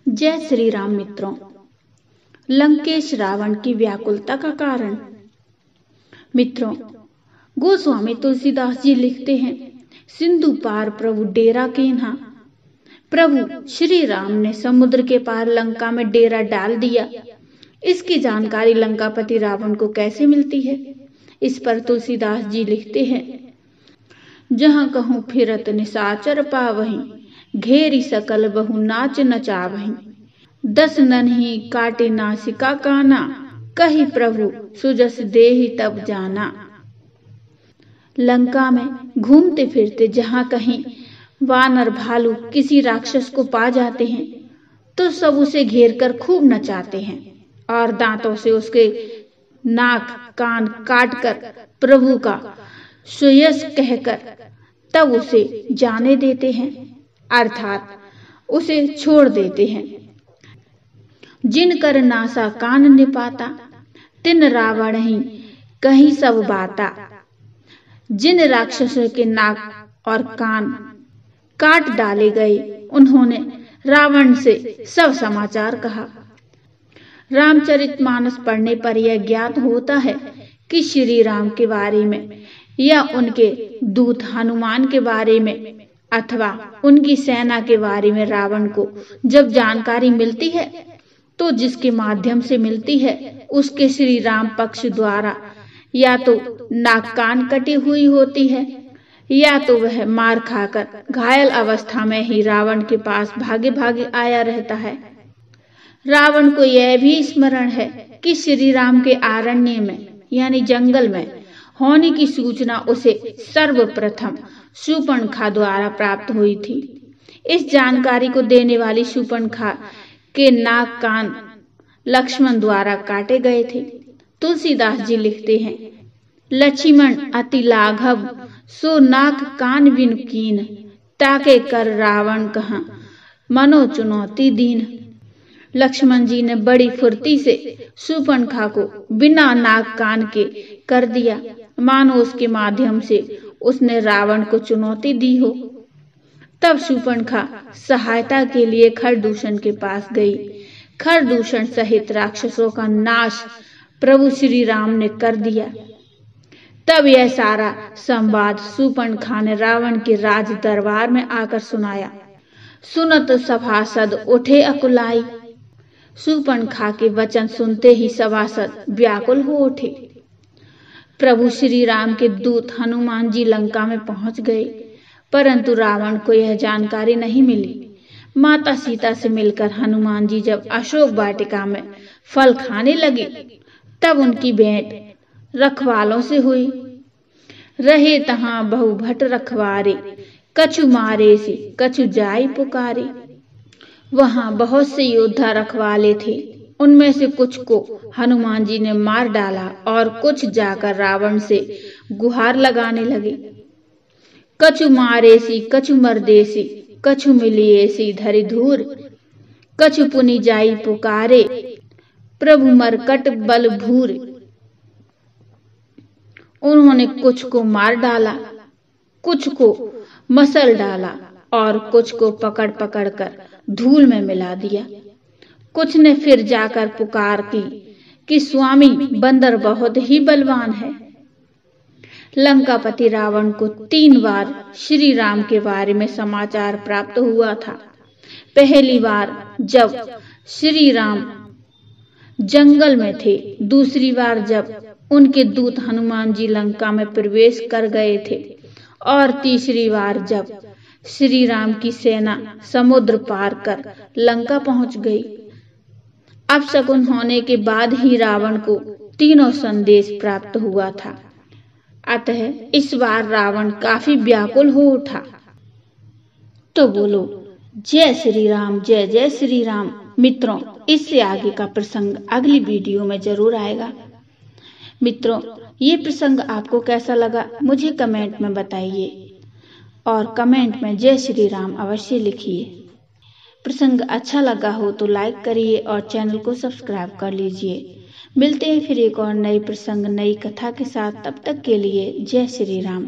जय श्री राम मित्रों। लंकेश रावण की व्याकुलता का कारण। मित्रों, गोस्वामी तुलसीदास जी लिखते हैं, सिंधु पार प्रभु डेरा कीन्हा। प्रभु श्री राम ने समुद्र के पार लंका में डेरा डाल दिया। इसकी जानकारी लंकापति रावण को कैसे मिलती है? इस पर तुलसीदास जी लिखते हैं, जहां कहूं फिरत निशाचर पावहीं, घेरी सकल बहु नाच नचावहीं। 10 नन्ही काटे नासिका काना, कही प्रभु सुजस देहि तब जाना। लंका में घूमते फिरते जहां कहीं वानर भालू किसी राक्षस को पा जाते हैं तो सब उसे घेर कर खूब नचाते हैं और दांतों से उसके नाक कान काट कर प्रभु का सुयश कहकर तब उसे जाने देते हैं, अर्थात उसे छोड़ देते हैं। जिन कर नासा कान निपाता, तिन रावण ही कहीं सब बाता। जिन राक्षसों के नाक और कान काट डाले गए, उन्होंने रावण से सब समाचार कहा। रामचरितमानस पढ़ने पर यह ज्ञात होता है कि श्री राम के बारे में या उनके दूत हनुमान के बारे में अथवा उनकी सेना के बारे में रावण को जब जानकारी मिलती है तो जिसके माध्यम से मिलती है उसके श्री राम पक्ष द्वारा या तो नाक कान कटी हुई होती है या तो वह मार खाकर घायल अवस्था में ही रावण के पास भागे भागे आया रहता है। रावण को यह भी स्मरण है कि श्री राम के आरण्य में यानी जंगल में होने की सूचना उसे सर्वप्रथम शूर्पणखा द्वारा प्राप्त हुई थी। इस जानकारी को देने वाली शूर्पणखा के नाक कान लक्ष्मण द्वारा काटे गए थे। तुलसीदास जी लिखते हैं, लक्ष्मण अति लाघव सो नाक कान बिन कीन, ताके कर रावण कहाँ मनो चुनौती दीन। लक्ष्मण जी ने बड़ी फुर्ती से शूर्पणखा को बिना नाक कान के कर दिया, मानो उसके माध्यम से उसने रावण को चुनौती दी हो। तब शूर्पणखा सहायता के लिए खरदूषण के पास गई। खरदूषण सहित राक्षसों का नाश प्रभु श्री राम ने कर दिया। तब यह सारा संवाद शूर्पणखा ने रावण के राज दरबार में आकर सुनाया। सुनत सभासद उठे अकुलाई। शूर्पणखा के वचन सुनते ही सभासद व्याकुल हो उठे। प्रभु श्री राम के दूत हनुमान जी लंका में पहुंच गए, परंतु रावण को यह जानकारी नहीं मिली। माता सीता से मिलकर हनुमान जी जब अशोक वाटिका में फल खाने लगे तब उनकी भेंट रखवालों से हुई। रहे तहां बहु भट रखवारे, कछु मारे से कछु जाई पुकारे। वहां बहुत से योद्धा रखवाले थे, उनमें से कुछ को हनुमान जी ने मार डाला और कुछ जाकर रावण से गुहार लगाने लगे। कछु मारेसी कछु मरदेसी, कछु मिलिएसी धरि धूर, कछु पुनि जाई पुकारे, प्रभु मरकट बल भूर। उन्होंने कुछ को मार डाला, कुछ को मसल डाला और कुछ को पकड़ पकड़ कर धूल में मिला दिया। कुछ ने फिर जाकर पुकार की कि स्वामी बंदर बहुत ही बलवान है। लंकापति रावण को 3 बार श्री राम के बारे में समाचार प्राप्त हुआ था। पहली बार जब श्री राम जंगल में थे, दूसरी बार जब उनके दूत हनुमान जी लंका में प्रवेश कर गए थे और तीसरी बार जब श्री राम की सेना समुद्र पार कर लंका पहुंच गई। अपशकुन होने के बाद ही रावण को तीनों संदेश प्राप्त हुआ था, अतः इस बार रावण काफी व्याकुल हो उठा। तो बोलो जय श्री राम, जय जय श्री राम। मित्रों, इससे आगे का प्रसंग अगली वीडियो में जरूर आएगा। मित्रों, ये प्रसंग आपको कैसा लगा मुझे कमेंट में बताइए और कमेंट में जय श्री राम अवश्य लिखिए। प्रसंग अच्छा लगा हो तो लाइक करिए और चैनल को सब्सक्राइब कर लीजिए। मिलते हैं फिर एक और नई प्रसंग नई कथा के साथ। तब तक के लिए जय श्री राम।